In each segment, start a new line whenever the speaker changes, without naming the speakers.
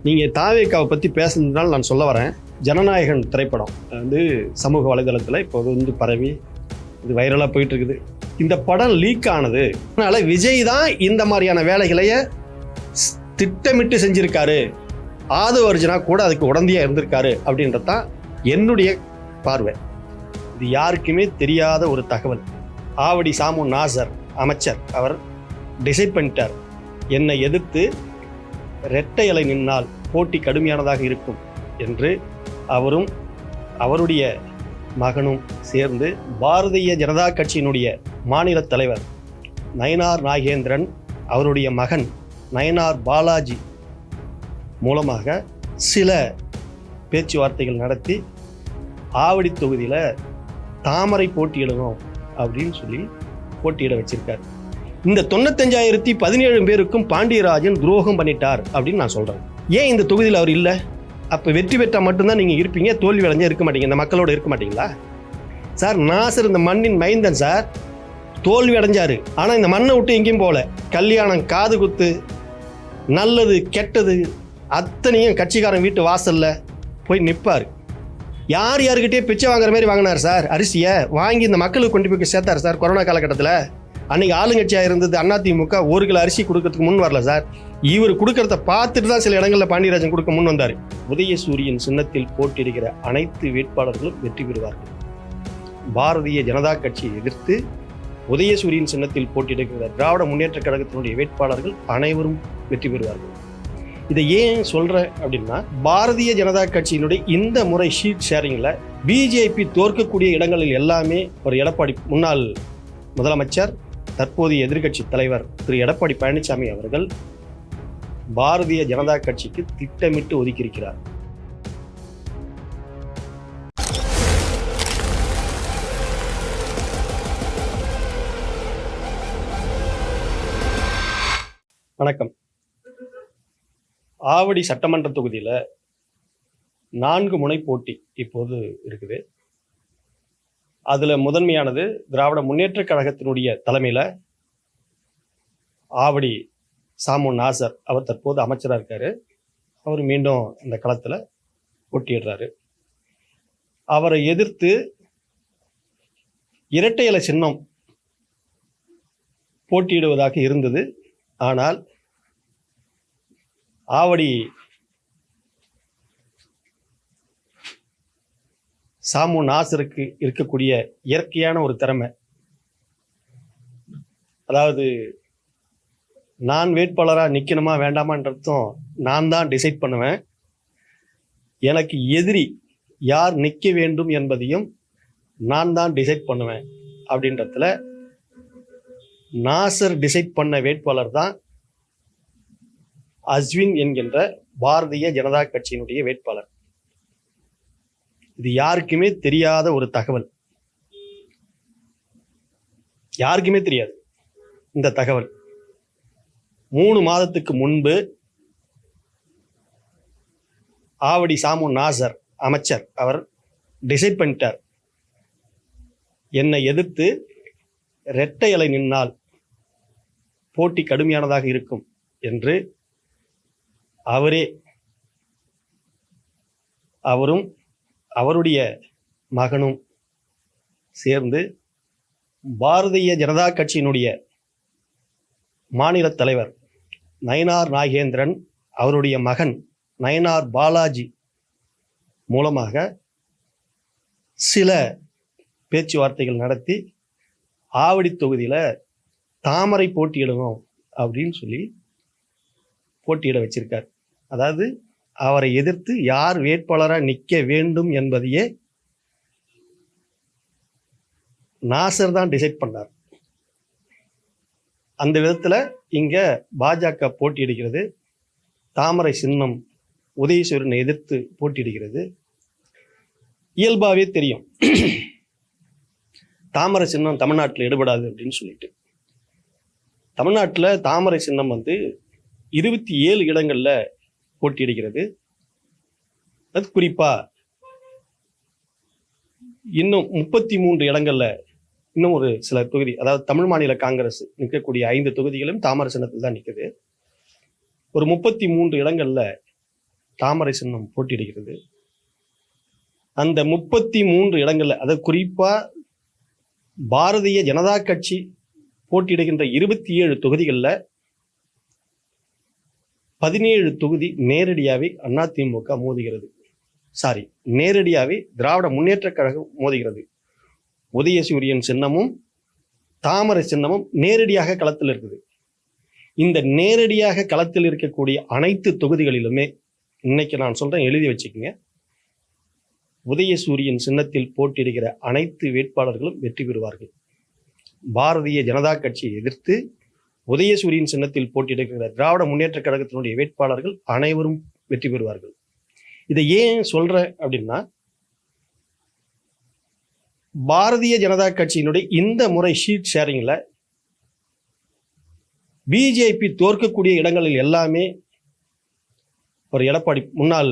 நீங்கள் தாவேக்காவை பற்றி பேசுனதுனால நான் சொல்ல வரேன். ஜனநாயகன் திரைப்படம் சமூக வலைதளத்தில் இப்போ பரவி இது வைரலாக போயிட்டு இருக்குது. இந்த படம் லீக் ஆனது அதனால விஜய் தான் இந்த மாதிரியான வேலைகளைய திட்டமிட்டு செஞ்சிருக்காரு. ஆதவ அர்ஜுனா கூட அதுக்கு உடந்தையாக இருந்திருக்காரு அப்படின்றது தான் என்னுடைய பார்வை. இது யாருக்குமே தெரியாத ஒரு தகவல். ஆவடி சாமு நாசர் அமைச்சர் அவர் டிசைட் பண்ணிட்டார், என்னை எதிர்த்து இரட்டை இலை நின்னால் போட்டி கடுமையானதாக இருக்கும் என்று அவரும் அவருடைய மகனும் சேர்ந்து பாரதிய ஜனதா கட்சியினுடைய மாநில தலைவர் நயினார் நாகேந்திரன் அவருடைய மகன் நயினார் பாலாஜி மூலமாக சில பேச்சுவார்த்தைகள் நடத்தி ஆவடி தொகுதியில் தாமரை போட்டியிடணும் அப்படின்னு சொல்லி போட்டியிட வச்சிருக்காரு. இந்த 95,017 பேருக்கும் பாண்டியராஜன் துரோகம் பண்ணிட்டார் அப்படின்னு நான் சொல்றேன். ஏன் இந்த தொகுதியில் அவர் இல்லை? அப்போ வெற்றி பெற்றால் மட்டும்தான் நீங்கள் இருப்பீங்க, தோல்வி அடைஞ்சா இருக்க மாட்டீங்க, இந்த மக்களோட இருக்க மாட்டீங்களா சார்? நாசர் இந்த மண்ணின் மைந்தன் சார், தோல்வி அடைஞ்சாரு. ஆனால் இந்த மண்ணை விட்டு எங்கேயும் போகல. கல்யாணம், காது குத்து, நல்லது கெட்டது அத்தனையும் கட்சிக்காரன் வீட்டு வாசல்ல போய் நிற்பார். யார்கிட்டயே பிச்சை வாங்குற மாதிரி வாங்கினார் சார். அரிசியை வாங்கி இந்த மக்களுக்கு கொண்டு போய் சேர்த்தார் சார். கொரோனா காலகட்டத்தில் அன்னைக்கு ஆளுங்கட்சியாக இருந்தது அதிமுக 1 கிலோ அரிசி கொடுக்கறதுக்கு முன் வரல சார். இவர் கொடுக்கறத பார்த்துட்டு தான் சில இடங்களில் பாண்டியராஜன் கொடுக்க முன் வந்தார். உதயசூரியன் சின்னத்தில் போட்டியிடுகிற அனைத்து வேட்பாளர்களும் வெற்றி பெறுவார்கள். பாரதிய ஜனதா கட்சியை எதிர்த்து உதயசூரியன் சின்னத்தில் போட்டியிடுகிற திராவிட முன்னேற்ற கழகத்தினுடைய வேட்பாளர்கள் அனைவரும் வெற்றி பெறுவார்கள். இதை ஏன் சொல்கிறேன் அப்படின்னா, பாரதிய ஜனதா கட்சியினுடைய இந்த முறை ஷீட் ஷேரிங்கில் பிஜேபி தோற்கக்கூடிய இடங்களில் எல்லாமே ஒரு எடப்பாடி முன்னாள் முதலமைச்சர் தற்போதைய எதிர்க்கட்சி தலைவர் திரு எடப்பாடி பழனிசாமி அவர்கள் பாரதிய ஜனதா கட்சிக்கு திட்டமிட்டு ஒதுக்கியிருக்கிறார். வணக்கம். ஆவடி சட்டமன்ற தொகுதியில் 4 முனை போட்டி இப்போது இருக்குது. அதில் முதன்மையானது திராவிட முன்னேற்ற கழகத்தினுடைய தலைமையில் ஆவடி சாமு நாசர் அவர் தற்போது அமைச்சராக இருக்காரு. அவர் மீண்டும் இந்த களத்தில் போட்டியிடுறாரு. அவரை எதிர்த்து இரட்டை இலை சின்னம் போட்டியிடுவதாக இருந்தது. ஆனால் ஆவடி சாமு நாசருக்கு இருக்கக்கூடிய இயற்கையான ஒரு திறமை, அதாவது நான் வேட்பாளராக நிற்கணுமா வேண்டாமான்றதும் நான் தான் டிசைட் பண்ணுவேன், எனக்கு எதிரி யார் நிற்க வேண்டும் என்பதையும் நான் தான் டிசைட் பண்ணுவேன் அப்படின்றதுல நாசர் டிசைட் பண்ண வேட்பாளர் தான் அஸ்வின் என்கின்ற பாரதிய ஜனதா கட்சியினுடைய வேட்பாளர். இது யாருக்குமே தெரியாத ஒரு தகவல். யாருக்குமே தெரியாது இந்த தகவல். 3 மாதத்துக்கு முன்பு ஆவடி சாமு நாசர் அமைச்சர் அவர் டிசைட் பண்ணிட்டார், என்னை எதிர்த்து இரட்டை இலை நின்னால் போட்டி கடுமையானதாக இருக்கும் என்று அவரும் அவருடைய மகனும் சேர்ந்து பாரதிய ஜனதா கட்சியினுடைய மாநில தலைவர் நயினார் நாகேந்திரன் அவருடைய மகன் நயினார் பாலாஜி மூலமாக சில பேச்சுவார்த்தைகள் நடத்தி ஆவடி தொகுதியில் தாமரை போட்டியிடணும் அப்படின்னு சொல்லி போட்டியிட வச்சிருக்கார். அதாவது அவரை எதிர்த்து யார் வேட்பாளராக நிற்க வேண்டும் என்பதையே நாசர் தான் டிசைட் பண்ணார். அந்த விதத்தில் இங்க பாஜக போட்டியிடுகிறது. தாமரை சின்னம் உதயசூரியனை எதிர்த்து போட்டியிடுகிறது. இயல்பாகவே தெரியும் தாமரை சின்னம் தமிழ்நாட்டில் எடுபடாது அப்படின்னு சொல்லிட்டு. தமிழ்நாட்டில் தாமரை சின்னம் 27 இடங்கள்ல போட்டியிடுகிறது. அது குறிப்பா இன்னும் 33 இடங்கள்ல இன்னும் ஒரு சில தொகுதி, அதாவது தமிழ் மாநில காங்கிரஸ் நிற்கக்கூடிய 5 தொகுதிகளும் தாமரை சின்னத்தில் தான் நிற்குது. ஒரு 33 இடங்கள்ல தாமரை சின்னம் போட்டியிடுகிறது. அந்த 33 இடங்கள்ல, அதை குறிப்பா பாரதிய ஜனதா கட்சி போட்டியிடுகின்ற 27 தொகுதிகளில் 17 தொகுதி நேரடியாவே அதிமுக மோதுகிறது. நேரடியாவே திராவிட முன்னேற்ற கழகம் மோதுகிறது. உதயசூரியன் சின்னமும் தாமரை சின்னமும் நேரடியாக களத்தில் இருக்குது. இந்த நேரடியாக களத்தில் இருக்கக்கூடிய அனைத்து தொகுதிகளிலுமே இன்னைக்கு நான் சொல்றேன், எழுதி வச்சுக்கோங்க, உதயசூரியன் சின்னத்தில் போட்டியிடுகிற அனைத்து வேட்பாளர்களும் வெற்றி பெறுவார்கள். பாரதிய ஜனதா கட்சியை எதிர்த்து உதயசூரியன் சின்னத்தில் போட்டியிடுகிற திராவிட முன்னேற்ற கழகத்தினுடைய வேட்பாளர்கள் அனைவரும் வெற்றி பெறுவார்கள். இதை ஏன் சொல்றேன் அப்படின்னா, பாரதிய ஜனதா கட்சியினுடைய இந்த முறை ஷீட் ஷேரிங்ல பிஜேபி தோற்கக்கூடிய இடங்களில் எல்லாமே ஒரு எடப்பாடி, முன்னாள்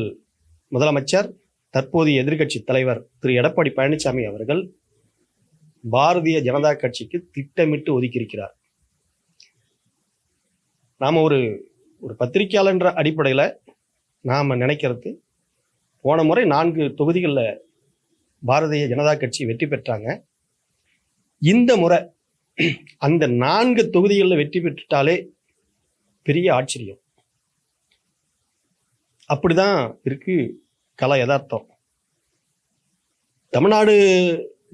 முதலமைச்சர் தற்போதைய எதிர்க்கட்சி தலைவர் திரு எடப்பாடி பழனிசாமி அவர்கள் பாரதிய ஜனதா கட்சிக்கு திட்டமிட்டு ஒதுக்கியிருக்கிறார். நாம ஒரு பத்திரிகையாளர் என்ற அடிப்படையில் நாம நினைக்கிறது, போன முறை 4 தொகுதிகளில் பாரதிய ஜனதா கட்சி வெற்றி பெற்றாங்க. இந்த முறை அந்த 4 தொகுதிகளில் வெற்றி பெற்றுட்டாலே பெரிய ஆச்சரியம். அப்படிதான் இருக்கு கல யதார்த்தம். தமிழ்நாடு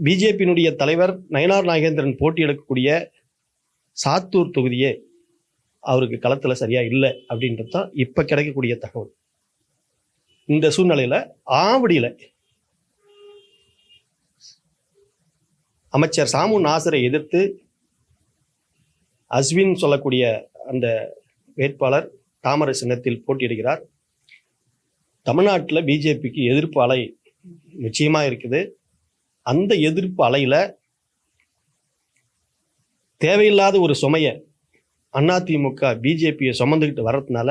பிஜேபியினுடைய தலைவர் நயினார் நாகேந்திரன் போட்டி எடுக்கக்கூடிய சாத்தூர் தொகுதியே அவருக்கு களத்துல சரியா இல்லை அப்படின்றது தான் இப்ப கிடைக்கக்கூடிய தகவல். இந்த சூழ்நிலையில ஆவடியில அமைச்சர் சாமு நாசரை எதிர்த்து அஸ்வின் சொல்லக்கூடிய அந்த வேட்பாளர் தாமரை சின்னத்தில் போட்டியிடுகிறார். தமிழ்நாட்டில் பிஜேபிக்கு எதிர்ப்பு அலை நிச்சயமா இருக்குது. அந்த எதிர்ப்பு அலையில தேவையில்லாத ஒரு சுமையை அதிமுக பிஜேபியை சுமந்துக்கிட்டு வர்றதுனால,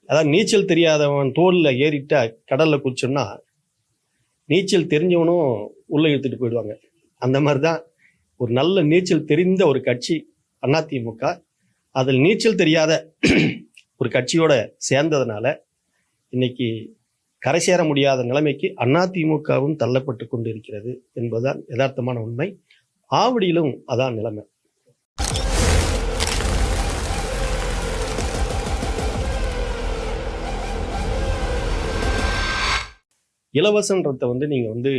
அதாவது நீச்சல் தெரியாதவன் தோல்ல ஏறிட்டா கடல்ல குதிச்சோம்னா நீச்சல் தெரிஞ்சவனும் உள்ள இழுத்துட்டு போயிடுவாங்க. அந்த மாதிரிதான் ஒரு நல்ல நீச்சல் தெரிந்த ஒரு கட்சி அதிமுக. அதில் நீச்சல் தெரியாத ஒரு கட்சியோட சேர்ந்ததுனால இன்னைக்கு கரை சேர முடியாத நிலைமைக்கு அதிமுகவும் தள்ளப்பட்டு கொண்டு இருக்கிறது என்பதுதான் யதார்த்தமான உண்மை. ஆவடியிலும் அதான் நிலைமை. இலவசன்றதை நீங்க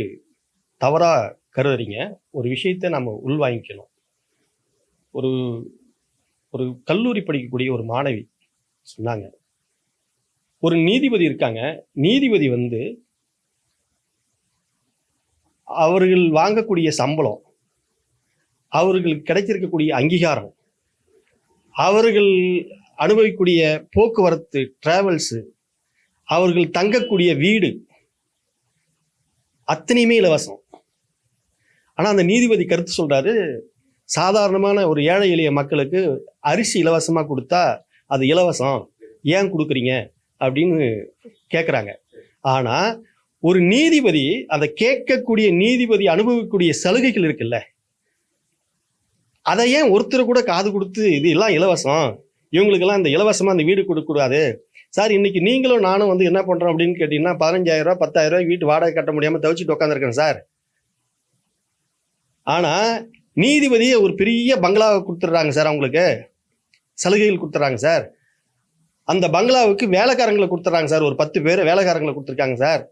தவறா கருதுறீங்க. ஒரு விஷயத்தை நம்ம உள்வாங்கிக்கணும். ஒரு கல்லூரி படிக்கக்கூடிய ஒரு மாணவி சொன்னாங்க, ஒரு நீதிபதி இருக்காங்க, நீதிபதி அவர்கள் வாங்கக்கூடிய சம்பளம், அவர்களுக்கு கிடைச்சிருக்கக்கூடிய அங்கீகாரம், அவர்கள் அனுபவிக்கக்கூடிய போக்குவரத்து, டிராவல்ஸ், அவர்கள் தங்கக்கூடிய வீடு அத்தனையுமே இலவசம். ஆனா அந்த நீதிபதி கருத்து சொல்றாரு, சாதாரணமான ஒரு ஏழை எளிய மக்களுக்கு அரிசி இலவசமா கொடுத்தா அது இலவசம், ஏன் கொடுக்குறீங்க அப்படின்னு கேட்குறாங்க. ஆனா ஒரு நீதிபதி, அதை கேட்கக்கூடிய நீதிபதி அனுபவிக்கக்கூடிய சலுகைகள் இருக்குல்ல, அதை ஏன் ஒருத்தர் கூட காது கொடுத்து இது எல்லாம் இலவசம், இவங்களுக்கெல்லாம் இந்த இலவசமா இந்த வீடு கொடுக்கக்கூடாது சார், இன்னைக்கு நீங்களும் நானும் என்ன பண்றோம் அப்படின்னு கேட்டீங்கன்னா 15,000 ரூபாய் 10,000 ரூபாய் வீட்டு வாடகை கட்ட முடியாம தவிச்சிட்டு உட்காந்துருக்கேன் சார். ஆனா நீதிபதியை ஒரு பெரிய பங்களாவை கொடுத்துட்றாங்க சார், அவங்களுக்கு சலுகைகள் கொடுத்துட்றாங்க சார். அந்த பங்களாவுக்கு வேலைக்காரங்களை கொடுத்துட்றாங்க சார், ஒரு 10 பேர் வேலைக்காரங்களை கொடுத்துருக்காங்க சார்.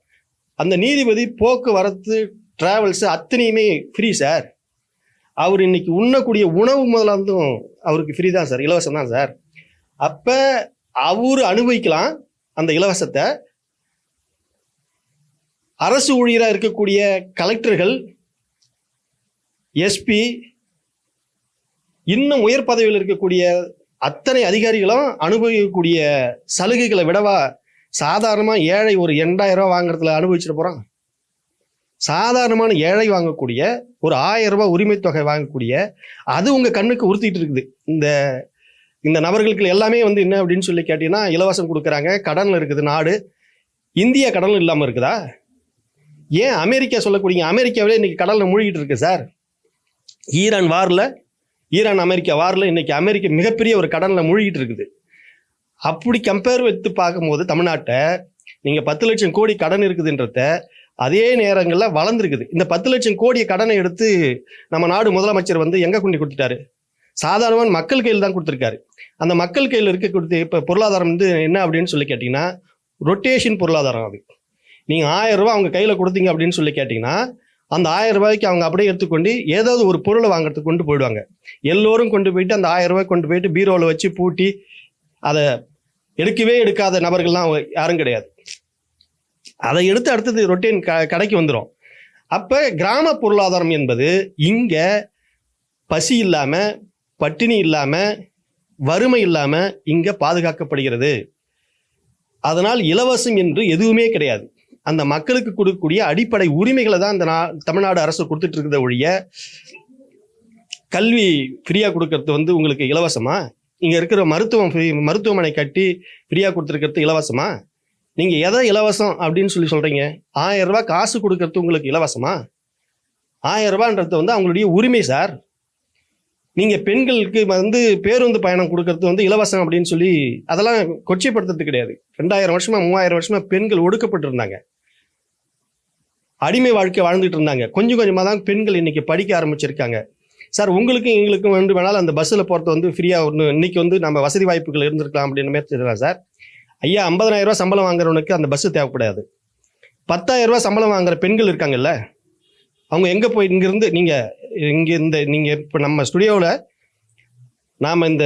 அந்த நீதிபதி போக்குவரத்து, டிராவல்ஸ் அத்தனையுமே ஃப்ரீ சார். அவர் இன்னைக்கு உண்ணக்கூடிய உணவு முதலாந்தும் அவருக்கு ஃப்ரீ தான் சார், இலவசம் தான் சார். அப்ப அவரு அனுபவிக்கலாம் அந்த இலவசத்தை. அரசு ஊழியராக இருக்கக்கூடிய கலெக்டர்கள், எஸ்பி, இன்னும் உயர் பதவியில் இருக்கக்கூடிய அத்தனை அதிகாரிகளும் அனுபவிக்கக்கூடிய சலுகைகளை விடவா சாதாரணமா ஏழை ஒரு 2,000 ரூபாய் வாங்குறதுல அனுபவிச்சுட்டு போறான்? சாதாரணமான ஏழை வாங்கக்கூடிய ஒரு 1000 ரூபாய் உரிமை தொகை வாங்கக்கூடிய அது உங்க கண்ணுக்கு உறுத்திட்டு இருக்குது. இந்த நபர்களுக்கு எல்லாமே என்ன அப்படின்னு சொல்லி கேட்டீங்கன்னா இலவசம் கொடுக்குறாங்க. கடன்ல இருக்குது நாடு. இந்தியா கடல் இல்லாம இருக்குதா? ஏன் அமெரிக்கா சொல்லக்கூடிய, அமெரிக்காவிலே இன்னைக்கு கடல்ல மூழ்கிட்டு இருக்கு சார். ஈரான் அமெரிக்கா வார்ல இன்னைக்கு அமெரிக்கா மிகப்பெரிய ஒரு கடல்ல மூழ்கிட்டு இருக்குது. அப்படி கம்பேர் வைத்து பார்க்கும்போது தமிழ்நாட்டை நீங்கள் 10 லட்சம் கோடி கடன் இருக்குதுன்றத அதே நேரங்களில் வளர்ந்துருக்குது. இந்த 10 லட்சம் கோடியை கடனை எடுத்து நம்ம நாடு முதலமைச்சர் வந்து எங்கே கொண்டு கொடுத்துட்டாரு? சாதாரணமான மக்கள் கையில் தான் கொடுத்துருக்காரு. அந்த மக்கள் கையில் இருக்க கொடுத்து இப்போ பொருளாதாரம் வந்து என்ன அப்படின்னு சொல்லி கேட்டிங்கன்னா ரொட்டேஷன் பொருளாதாரம். அது நீங்கள் 1000 ரூபா அவங்க கையில் கொடுத்தீங்க அப்படின்னு சொல்லி கேட்டிங்கன்னா அந்த 1000 ரூபாய்க்கு அவங்க அப்படியே எடுத்துக்கொண்டு ஏதாவது ஒரு பொருளை வாங்குறதுக்கு கொண்டு போயிடுவாங்க. எல்லோரும் கொண்டு போயிட்டு அந்த 1000 ரூபாய் கொண்டு போயிட்டு பீரோவில் வச்சு பூட்டி அதை எடுக்கவே எடுக்காத நபர்கள்லாம் யாரும் கிடையாது. அதை எடுத்து அடுத்தது ரொட்டேன் கடைக்கு வந்துடும். அப்போ கிராம பொருளாதாரம் என்பது இங்கே பசி இல்லாமல் பட்டினி இல்லாமல் வறுமை இல்லாமல் இங்கே பாதுகாக்கப்படுகிறது. அதனால் இலவசம் என்று எதுவுமே கிடையாது. அந்த மக்களுக்கு கொடுக்கக்கூடிய அடிப்படை உரிமைகளை தான் இந்த தமிழ்நாடு அரசு கொடுத்துட்டு இருக்கிறத ஒழிய கல்வி ஃப்ரீயாக கொடுக்கறது வந்து உங்களுக்கு இலவசமா? இங்கே இருக்கிற மருத்துவமனை கட்டி ஃப்ரீயாக கொடுத்துருக்கிறது இலவசமா? நீங்கள் எதை இலவசம் அப்படின்னு சொல்கிறீங்க? 1000 ரூபாய் காசு கொடுக்கறது உங்களுக்கு இலவசமா? 1000 ரூபான்றது வந்து அவங்களுடைய உரிமை சார். நீங்கள் பெண்களுக்கு வந்து பேருந்து பயணம் கொடுக்கறது வந்து இலவசம் அப்படின்னு சொல்லி அதெல்லாம் கொச்சைப்படுத்துறது கிடையாது. 2000 வருஷமா 3000 வருஷமா பெண்கள் ஒடுக்கப்பட்டு இருந்தாங்க, அடிமை வாழ்க்கை வாழ்ந்துட்டு இருந்தாங்க. கொஞ்சம் கொஞ்சமாக தான் பெண்கள் இன்னைக்கு படிக்க ஆரம்பிச்சிருக்காங்க சார். உங்களுக்கும் எங்களுக்கும் வந்து வேணாலும் அந்த பஸ்ஸில் போகிறது வந்து ஃப்ரீயாக ஒன்று இன்னைக்கு வந்து நம்ம வசதி வாய்ப்புகள் இருந்திருக்கலாம் அப்படின்னு மாதிரி தெரியலாம் சார். ஐயா 50,000 ரூபா சம்பளம் வாங்குறவனுக்கு அந்த பஸ்ஸு தேவைப்படாது. 10,000 ரூபா சம்பளம் வாங்குற பெண்கள் இருக்காங்கல்ல, அவங்க எங்கே போய் இங்கேருந்து நீங்கள் இப்போ நம்ம ஸ்டுடியோவில் நாம் இந்த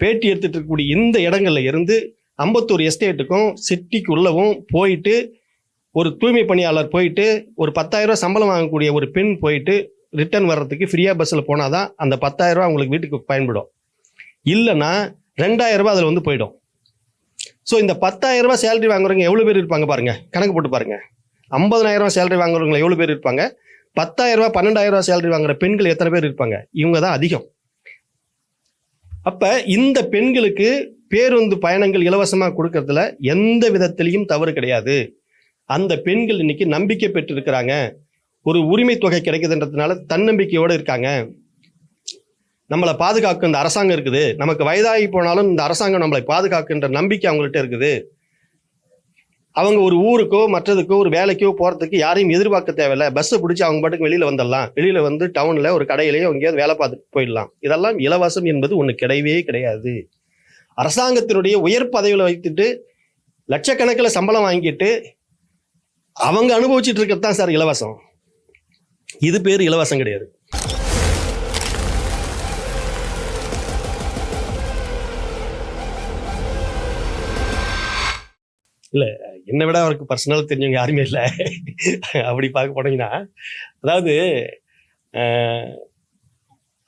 பேட்டி எடுத்துகிட்டு இருக்கக்கூடிய இந்த இடங்கள்ல இருந்து 51 எஸ்டேட்டுக்கும் சிட்டிக்கு உள்ளவும் போயிட்டு ஒரு தூய்மை பணியாளர் போயிட்டு ஒரு 10,000 ரூபா சம்பளம் வாங்கக்கூடிய ஒரு பெண் போயிட்டு ரிட்டர்ன் வர்றதுக்கு ஃப்ரீயாக பஸ்ஸில் போனால் தான் அந்த 10,000 ரூபா உங்களுக்கு வீட்டுக்கு பயன்படும். இல்லைன்னா 2,000 ரூபா அதில் வந்து போயிடும். ஸோ இந்த 10,000 ரூபா சேலரி வாங்குறவங்க எவ்வளோ பேர் இருப்பாங்க பாருங்க, கணக்கு போட்டு பாருங்க. 50,000 ரூபா சேலரி வாங்குறவங்க எவ்வளோ பேர் இருப்பாங்க? 10,000 ரூபா 12,000 ரூபா சேலரி வாங்குற பெண்கள் எத்தனை பேர் இருப்பாங்க? இவங்க தான் அதிகம். அப்போ இந்த பெண்களுக்கு பேருந்து பயணங்கள் இலவசமாக கொடுக்கறதுல எந்த விதத்திலையும் தவறு கிடையாது. அந்த பெண்கள் இன்னைக்கு நம்பிக்கை பெற்றிருக்கிறாங்க. ஒரு உரிமை தொகை கிடைக்குதுன்றதுனால தன்னம்பிக்கையோடு இருக்காங்க. நம்மளை பாதுகாக்க இந்த அரசாங்கம் இருக்குது, நமக்கு வயதாகி போனாலும் இந்த அரசாங்கம் நம்மளை பாதுகாக்கின்ற நம்பிக்கை அவங்கள்ட்ட இருக்குது. அவங்க ஒரு ஊருக்கோ மற்றதுக்கோ ஒரு வேலைக்கோ போகிறதுக்கு யாரையும் எதிர்பார்க்க தேவையில்லை. பஸ்ஸை பிடிச்சி அவங்க பாட்டுக்கு வெளியில் வந்துடலாம். வெளியில் வந்து டவுனில் ஒரு கடையிலேயோ எங்கேயாவது வேலை பார்த்துட்டு போயிடலாம். இதெல்லாம் இலவசம் என்பது ஒன்று கிடையவே கிடையாது. அரசாங்கத்தினுடைய உயர் பதவியில் வைத்துட்டு லட்சக்கணக்கில் சம்பளம் வாங்கிட்டு அவங்க அனுபவிச்சுட்டு இருக்கிறது தான் சார் இலவசம். இது பேர் இலவசம் கிடையாது. இல்லை, என்னை விட அவருக்கு பர்சனலாக தெரிஞ்சவங்க யாருமே இல்லை. அப்படி பார்க்க போனீங்கன்னா, அதாவது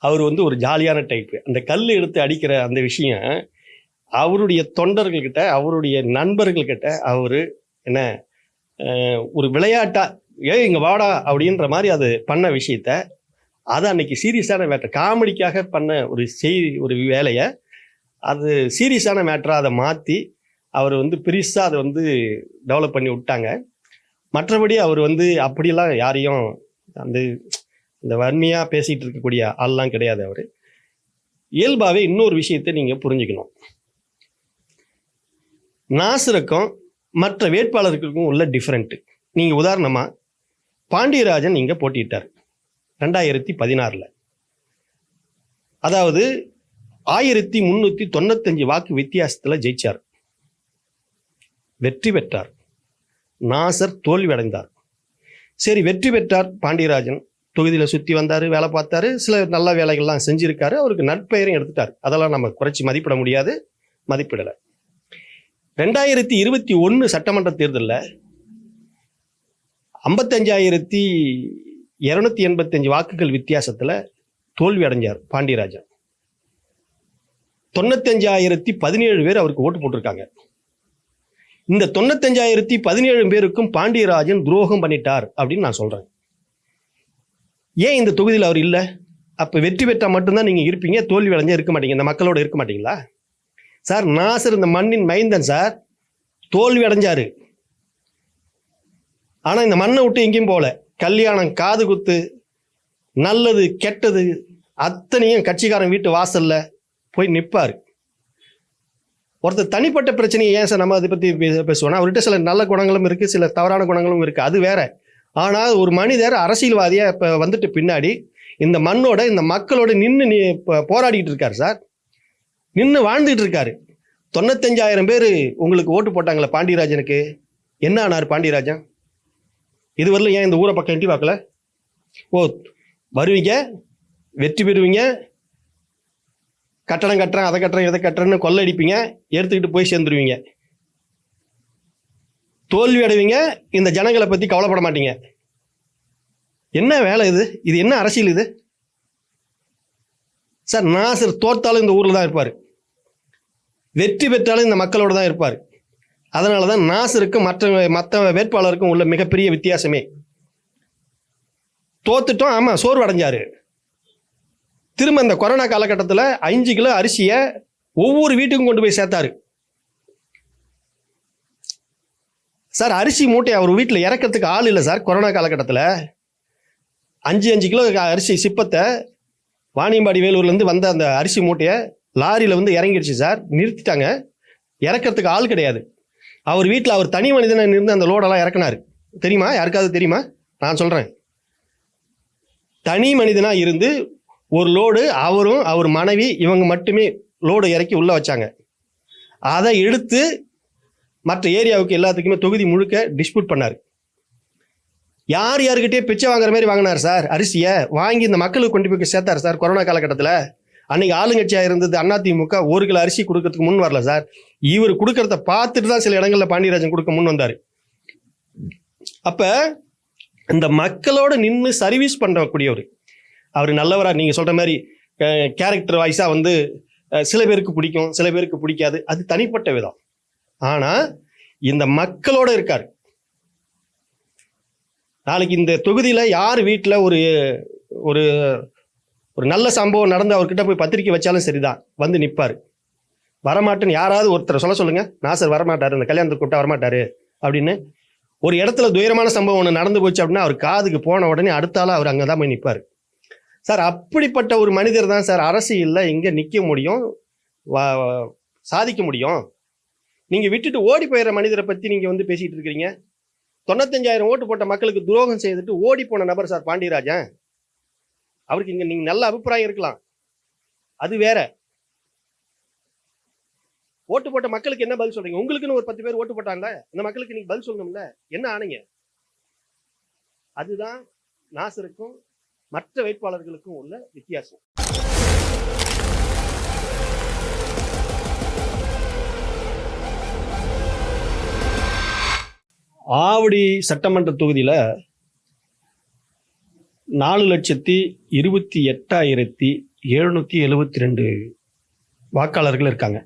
அவர் வந்து ஒரு ஜாலியான டைப்பு. அந்த கல் எடுத்து அடிக்கிற அந்த விஷயம் அவருடைய தொண்டர்கள்கிட்ட அவருடைய நண்பர்கள்கிட்ட அவர் என்ன ஒரு விளையாட்டா இங்கே வாடா அப்படின்ற மாதிரி அது பண்ண விஷயத்த அது அன்னைக்கு சீரியஸான மேட்டர், காமெடிக்காக பண்ண ஒரு வேலையை அது சீரியஸான மேட்டராக அதை மாற்றி அவர் வந்து பெருசாக அதை வந்து டெவலப் பண்ணி விட்டாங்க. மற்றபடி அவர் வந்து அப்படியெல்லாம் யாரையும் அந்த வன்மையாக பேசிகிட்டு இருக்கக்கூடிய ஆள்லாம் கிடையாது. அவர் இயல்பாகவே இன்னொரு விஷயத்தை நீங்கள் புரிஞ்சுக்கணும். நாசருக்கும் மற்ற வேட்பாளர்களுக்கும் உள்ள டிஃப்ரெண்ட்டு. நீங்கள் உதாரணமாக பாண்டியராஜன் இங்கே போட்டிட்டார் 2016. அதாவது 1395 வாக்கு வித்தியாசத்தில் ஜெயிச்சார், வெற்றி பெற்றார். நாசர் தோல்வி அடைந்தார். சரி, வெற்றி பெற்றார் பாண்டியராஜன், தொகுதியில் சுற்றி வந்தார், வேலை பார்த்தாரு, சில நல்ல வேலைகள்லாம் செஞ்சுருக்காரு, அவருக்கு நற்பெயரையும் எடுத்துட்டார். அதெல்லாம் நம்ம குறைச்சி மதிப்பிட முடியாது, மதிப்பிடலை. 2021 சட்டமன்ற தேர்தலில் 55,285 வாக்குகள் வித்தியாசத்தில் தோல்வி அடைஞ்சார் பாண்டியராஜன். 95,017 பேர் அவருக்கு ஓட்டு போட்டிருக்காங்க. இந்த 95,017 பேருக்கும் பாண்டியராஜன் துரோகம் பண்ணிட்டார் அப்படின்னு நான் சொல்றேன். ஏன் இந்த தொகுதியில் அவர் இல்லை? அப்போ வெற்றி பெற்றால் மட்டும்தான் நீங்கள் இருப்பீங்க, தோல்வி அடைஞ்சா இருக்க மாட்டீங்க, இந்த மக்களோட இருக்க மாட்டீங்களா சார்? நாசர் இந்த மண்ணின் மைந்தன் சார், தோல்வி அடைஞ்சாரு. ஆனால் இந்த மண்ணை விட்டு எங்கேயும் போகல. கல்யாணம், காது குத்து, நல்லது கெட்டது அத்தனையும் கட்சிக்காரன் வீட்டு வாசல்ல போய் நிற்பார். ஒருத்தர் தனிப்பட்ட பிரச்சனையை ஏன் சார் நம்ம அதை பற்றி பேசுவோம்னா, அவர்கிட்ட சில நல்ல குணங்களும் இருக்குது, சில தவறான குணங்களும் இருக்குது, அது வேற. ஆனால் ஒரு மனிதர் அரசியல்வாதியாக இப்போ வந்துட்டு பின்னாடி இந்த மண்ணோட இந்த மக்களோட நின்று போராடிட்டு இருக்காரு சார், நின்று வாழ்ந்துட்டு இருக்காரு. 95,000 பேர் உங்களுக்கு ஓட்டு போட்டாங்களே பாண்டியராஜனுக்கு, என்ன ஆனார் பாண்டியராஜன்? இதுவரையிலும் ஏன் இந்த ஊரை பக்கம் எட்டி பார்க்கல? ஓ, வருவீங்க, வெற்றி பெறுவீங்க, கட்டணம் கட்டுறேன், அதை கட்டுறேன், இதை கட்டுறேன்னு கொள்ளடிப்பீங்க, எடுத்துக்கிட்டு போய் சேர்ந்துருவீங்க, தோல்வி அடைவீங்க, இந்த ஜனங்களை பற்றி கவலைப்பட மாட்டீங்க. என்ன வேலை இது? இது என்ன அரசியல் இது சார்? நாசர் தோற்றாலும் இந்த ஊரில் தான் இருப்பார், வெற்றி பெற்றாலும் இந்த மக்களோட தான் இருப்பார். அதனால தான் நாசருக்கும் மற்ற வேட்பாளருக்கும் உள்ள மிகப்பெரிய வித்தியாசமே. தோத்துட்டோம், ஆமாம், சோர்வு அடைஞ்சாரு. திரும்ப இந்த கொரோனா காலகட்டத்தில் 5 கிலோ அரிசியை ஒவ்வொரு வீட்டுக்கும் கொண்டு போய் சேர்த்தாரு சார். அரிசி மூட்டை அவர் வீட்டில் இறக்கிறதுக்கு ஆள் இல்லை சார். கொரோனா காலகட்டத்தில் 5 கிலோ அரிசி சிப்பத்தை வாணியம்பாடி வேலூர்லேருந்து வந்த அந்த அரிசி மூட்டையை லாரியில் வந்து இறங்கிடுச்சு சார், நிறுத்திட்டாங்க. இறக்கிறதுக்கு ஆள் கிடையாது. அவர் வீட்டில் அவர் தனி மனிதனை இருந்து அந்த லோடெல்லாம் இறக்குனாரு. தெரியுமா? யாருக்காவது தெரியுமா? நான் சொல்கிறேன். தனி மனிதனாக இருந்து ஒரு லோடு அவரும் அவர் மனைவி இவங்க மட்டுமே லோடு இறக்கி உள்ளே வச்சாங்க. அதை எடுத்து மற்ற ஏரியாவுக்கு எல்லாத்துக்குமே தொகுதி முழுக்க டிஸ்ட்ரிபியூட் பண்ணார். யார்கிட்டயே பிச்சை வாங்குற மாதிரி வாங்கினார் சார். அரிசியை வாங்கி இந்த மக்களுக்கு கொண்டு போய் சேர்த்தார் சார். கொரோனா காலகட்டத்தில் அன்னைக்கு ஆளுங்கட்சியாக இருந்தது அதிமுக 1 கிலோ அரிசி கொடுக்கறதுக்கு முன் வரல சார். இவர் கொடுக்கறத பார்த்துட்டு தான் சில இடங்களில் பாண்டியராஜன் கொடுக்க முன் வந்தார். அப்போ இந்த மக்களோட நின்று சர்வீஸ் பண்ணக்கூடியவர் அவர் நல்லவராக. நீங்கள் சொல்கிற மாதிரி கேரக்டர் வைஸாக வந்து சில பேருக்கு பிடிக்கும், சில பேருக்கு பிடிக்காது, அது தனிப்பட்ட விதம். ஆனால் இந்த மக்களோட இருக்கார். நாளைக்கு இந்த தொகுதியில் யார் வீட்டில் ஒரு ஒரு ஒரு நல்ல சம்பவம் நடந்து அவர்கிட்ட போய் பத்திரிக்கை வச்சாலும் சரிதான், வந்து நிற்பார். வரமாட்டேன்னு யாராவது ஒருத்தர் சொல்லுங்க, நாசர் வரமாட்டார், இந்த கல்யாணத்துக்கு கூப்பிட்டா வரமாட்டாரு அப்படின்னு. ஒரு இடத்துல துயரமான சம்பவம் ஒன்று நடந்து போச்சு அப்படின்னா அவர் காதுக்கு போன உடனே அடுத்தால அவர் அங்கே தான் போய் நிற்பார் சார். அப்படிப்பட்ட ஒரு மனிதர் தான் சார் அரசியலில் இங்கே நிற்க முடியும், சாதிக்க முடியும். நீங்கள் விட்டுட்டு ஓடி போயிடுற மனிதரை பற்றி நீங்கள் வந்து பேசிகிட்டு இருக்கிறீங்க. 95,000 ஓட்டு போட்ட மக்களுக்கு துரோகம் செய்துட்டு ஓடி போன நபர் சார் பாண்டியராஜன். அவருக்கு இங்கே நீங்கள் நல்ல அபிப்பிராயம் இருக்கலாம், அது வேற. ஓட்டு போட்ட மக்களுக்கு என்ன பதில் சொல்றீங்க? உங்களுக்குன்னு ஒரு 10 பேர் ஓட்டு போட்டாங்கல்ல, இந்த மக்களுக்கு நீங்க பதில் சொல்லணும்ல, என்ன ஆனீங்க? அதுதான் நாசருக்கும் மற்ற வேட்பாளர்களுக்கும் உள்ள வித்தியாசம். ஆவடி சட்டமன்ற தொகுதியில் 4,28,772 வாக்காளர்கள் இருக்காங்க.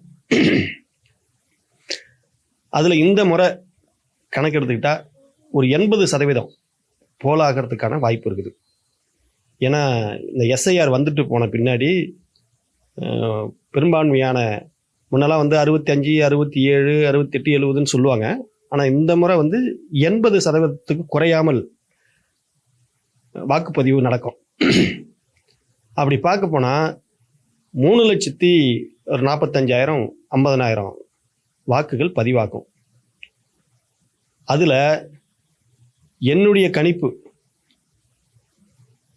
அதில் இந்த முறை கணக்கெடுத்துக்கிட்டா ஒரு 80% போலாகிறதுக்கான வாய்ப்பு இருக்குது. ஏன்னா இந்த எஸ்ஐஆர் வந்துட்டு போன பின்னாடி பெரும்பான்மையான முன்னெல்லாம் வந்து 65, 67, 68, 70ன்னு சொல்லுவாங்க. ஆனால் இந்த முறை வந்து 80% குறையாமல் வாக்குப்பதிவு நடக்கும். அப்படி பார்க்க போனால் 3,45,000 50,000 வாக்குகள் பதிவாகும். அதில் என்னுடைய கணிப்பு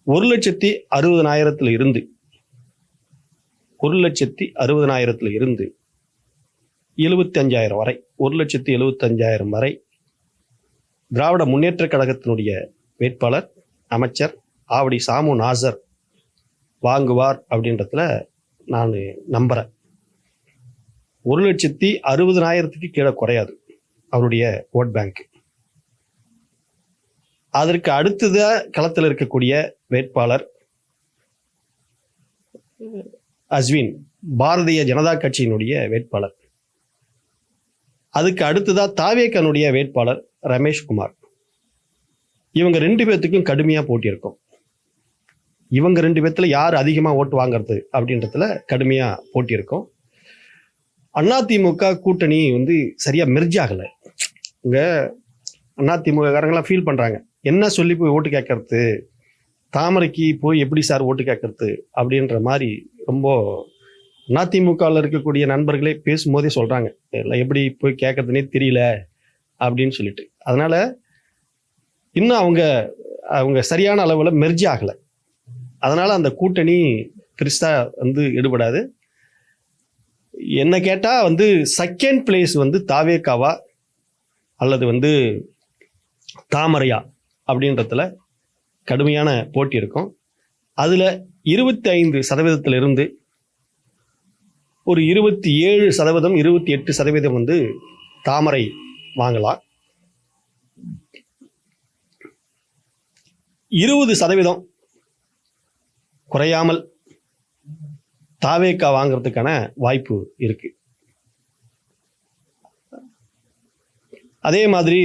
1,60,000 இருந்து 75,000 வரை, 1,75,000 வரை திராவிட முன்னேற்ற கழகத்தினுடைய வேட்பாளர் அமைச்சர் ஆவடி சாமு நாசர் வாங்குவார் அப்படின்றதுல நான் நம்புகிறேன். 1,60,000 கீழே குறையாது அவருடைய ஓட் பேங்க். அதற்கு அடுத்ததா களத்தில் இருக்கக்கூடிய வேட்பாளர் அஸ்வின், பாரதிய ஜனதா கட்சியினுடைய வேட்பாளர். அதுக்கு அடுத்ததா தாவேகனுடைய வேட்பாளர் ரமேஷ்குமார். இவங்க 2 பேர்த்துக்கும் கடுமையாக போட்டி இருக்கும். இவங்க 2 பேர்த்துல யார் அதிகமாக ஓட்டு வாங்கிறது அப்படின்றதுல கடுமையாக போட்டி இருக்கும். அதிமுக கூட்டணி வந்து சரியா மெர்ஜ் ஆகலை. இங்கே அதிமுக காரங்களாம் ஃபீல் பண்ணுறாங்க, என்ன சொல்லி போய் ஓட்டு கேட்கறது, தாமரைக்கு போய் எப்படி சார் ஓட்டு கேட்கறது அப்படின்ற மாதிரி ரொம்ப அதிமுகவில் இருக்கக்கூடிய நண்பர்களே பேசும்போதே சொல்றாங்க, எல்லாம் எப்படி போய் கேட்கறதுனே தெரியல அப்படின்னு சொல்லிட்டு. அதனால இன்னும் அவங்க சரியான அளவுல மெர்ஜி ஆகல. அதனால அந்த கூட்டணி பெருசா எடுபடாது. என்ன கேட்டா செகண்ட் பிளேஸ் தாவேகாவா அல்லது தாமரையா அப்படின்றதுல கடுமையான போட்டி இருக்கும். அதுல 25% ஒரு 27%, 28% தாமரை வாங்கலாம். 20% குறையாமல் தாவேகா வாங்குறதுக்கான வாய்ப்பு இருக்கு. அதே மாதிரி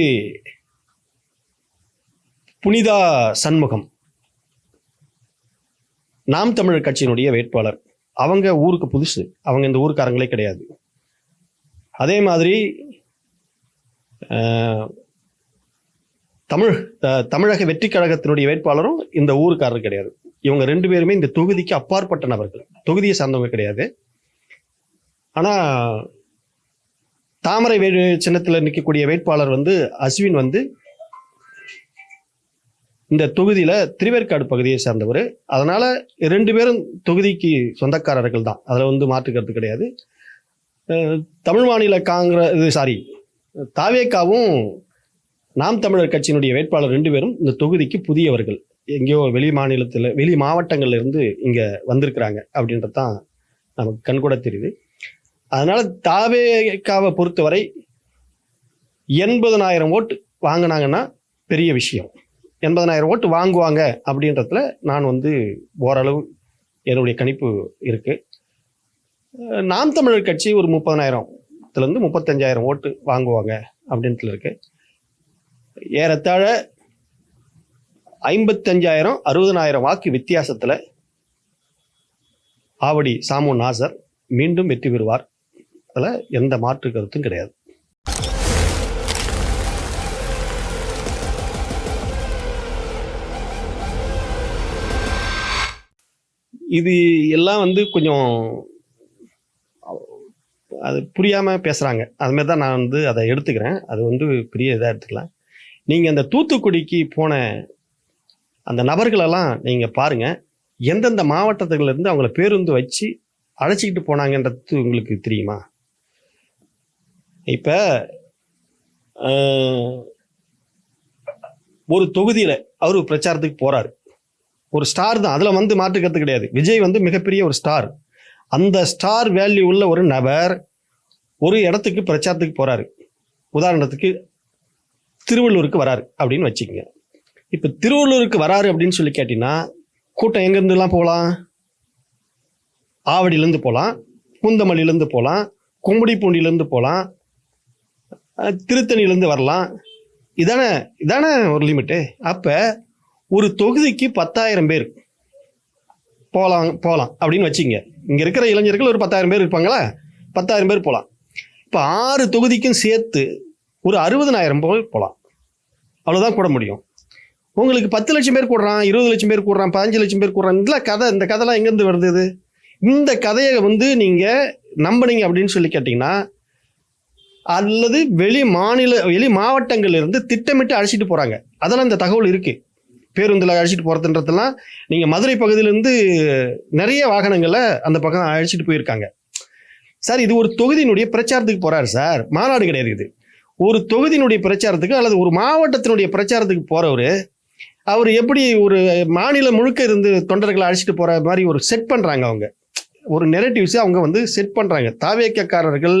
புனிதா சண்முகம் நாம் தமிழர் கட்சியினுடைய வேட்பாளர். அவங்க ஊருக்கு புதுசு, அவங்க இந்த ஊருக்காரங்களே கிடையாது. அதே மாதிரி தமிழக வெற்றி கழகத்தினுடைய வேட்பாளரும் இந்த ஊருக்காரர் கிடையாது. இவங்க 2 பேருமே இந்த தொகுதிக்கு அப்பாற்பட்ட நபர்கள், தொகுதியை சார்ந்தவங்க கிடையாது. ஆனா தாமரை சின்னத்தில் நிற்கக்கூடிய வேட்பாளர் அஸ்வின் இந்த தொகுதியில திருவேற்காடு பகுதியை சார்ந்தவர். அதனால 2 பேரும் தொகுதிக்கு சொந்தக்காரர்கள் தான், அதுல மாற்றுக்கிறது கிடையாது. தமிழ் மாநில தாவேகாவும் நாம் தமிழர் கட்சியினுடைய வேட்பாளர் 2 பேரும் இந்த தொகுதிக்கு புதியவர்கள், எங்கேயோ வெளி மாவட்டங்கள்ல இருந்து இங்க வந்திருக்கிறாங்க அப்படின்றதான் நமக்கு கண்கூட தெரியுது. அதனால தாவேகாவை பொறுத்தவரை 80,000 ஓட்டு வாங்கினாங்கன்னா பெரிய விஷயம். 80,000 ஓட்டு வாங்குவாங்க அப்படின்றதுல நான் ஓரளவு என்னுடைய கணிப்பு இருக்கு. நாம் தமிழர் கட்சி ஒரு 30,000 35,000 ஓட்டு வாங்குவாங்க அப்படின்றதுல இருக்கு. ஏறத்தாழ 55,000 60,000 வாக்கு வித்தியாசத்துல ஆவடி சாமு நாசர் மீண்டும் வெற்றி பெறுவார். அதுல எந்த மாற்று கருத்தும் கிடையாது. இது எல்லாம் கொஞ்சம் அது புரியாம பேசுறாங்க. அது மாதிரி தான் நான் அதை எடுத்துக்கிறேன். அது பெரிய இதாக எடுத்துக்கலாம். நீங்க அந்த தூத்துக்குடிக்கு போன அந்த நபர்களெல்லாம் நீங்க பாருங்க, எந்தெந்த மாவட்டத்துல இருந்து அவங்கள பேருந்து வச்சு அழைச்சிக்கிட்டு போனாங்கன்றது உங்களுக்கு தெரியுமா? இப்ப ஒரு தொகுதியில அவரு பிரச்சாரத்துக்கு போறாரு, ஒரு ஸ்டார் தான், அதுல மாற்றுக்கிறது கிடையாது. விஜய் மிகப்பெரிய ஒரு ஸ்டார். அந்த ஸ்டார் வேல்யூ உள்ள ஒரு நபர் ஒரு இடத்துக்கு பிரச்சாரத்துக்கு போறாரு. உதாரணத்துக்கு திருவள்ளூருக்கு வராரு அப்படின்னு வச்சுக்கோங்க. இப்ப திருவள்ளூருக்கு வராரு அப்படின்னு சொல்லி கேட்டீங்கன்னா கூட்டம் எங்க இருந்து எல்லாம் போகலாம்? ஆவடியிலிருந்து போகலாம், பூந்தமல்லியிலிருந்து போகலாம், கும்படிப்பூண்டியிலிருந்து போகலாம், திருத்தணியிலிருந்து வரலாம். இதானே ஒரு லிமிட்டு. அப்ப ஒரு தொகுதிக்கு 10,000 பேர் போகலாம் அப்படின்னு வச்சுங்க. இங்க இருக்கிற இளைஞர்கள் ஒரு 10,000 பேர் இருப்பாங்களா? 10,000 பேர் போகலாம். இப்ப 6 தொகுதிக்கும் சேர்த்து ஒரு 60,000 பேர் போகலாம். அவ்வளவுதான் கூட முடியும். உங்களுக்கு 10 லட்சம் பேர் கூடுறான், 20 லட்சம் பேர் கூடுறான், 15 லட்சம் பேர் கூடுறான். இந்த கதைலாம் எங்கேருந்து வருது? இந்த கதையை நீங்க நம்பினீங்க அப்படின்னு சொல்லி கேட்டீங்கன்னா, அல்லது வெளி மாவட்டங்கள்ல இருந்து திட்டமிட்டு அழைச்சிட்டு போறாங்க. அதெல்லாம் இந்த தகவல் இருக்கு. பேருந்துல அழைச்சிட்டு போறதுன்றதெல்லாம் நீங்க மதுரை பகுதியிலிருந்து நிறைய வாகனங்களை அந்த பக்கம் அழைச்சிட்டு போயிருக்காங்க. சார், இது ஒரு தொகுதியினுடைய பிரச்சாரத்துக்கு போறாரு சார், மாநாடு கிடையாது. இது ஒரு தொகுதியினுடைய பிரச்சாரத்துக்கு அல்லது ஒரு மாவட்டத்தினுடைய பிரச்சாரத்துக்கு போறவரு அவர் எப்படி ஒரு மாநிலம் முழுக்க இருந்து தொண்டர்களை அழைச்சிட்டு போற மாதிரி ஒரு செட் பண்றாங்க. அவங்க ஒரு நெரட்டிவ்ஸ் அவங்க செட் பண்றாங்க. தாவேக்காரர்கள்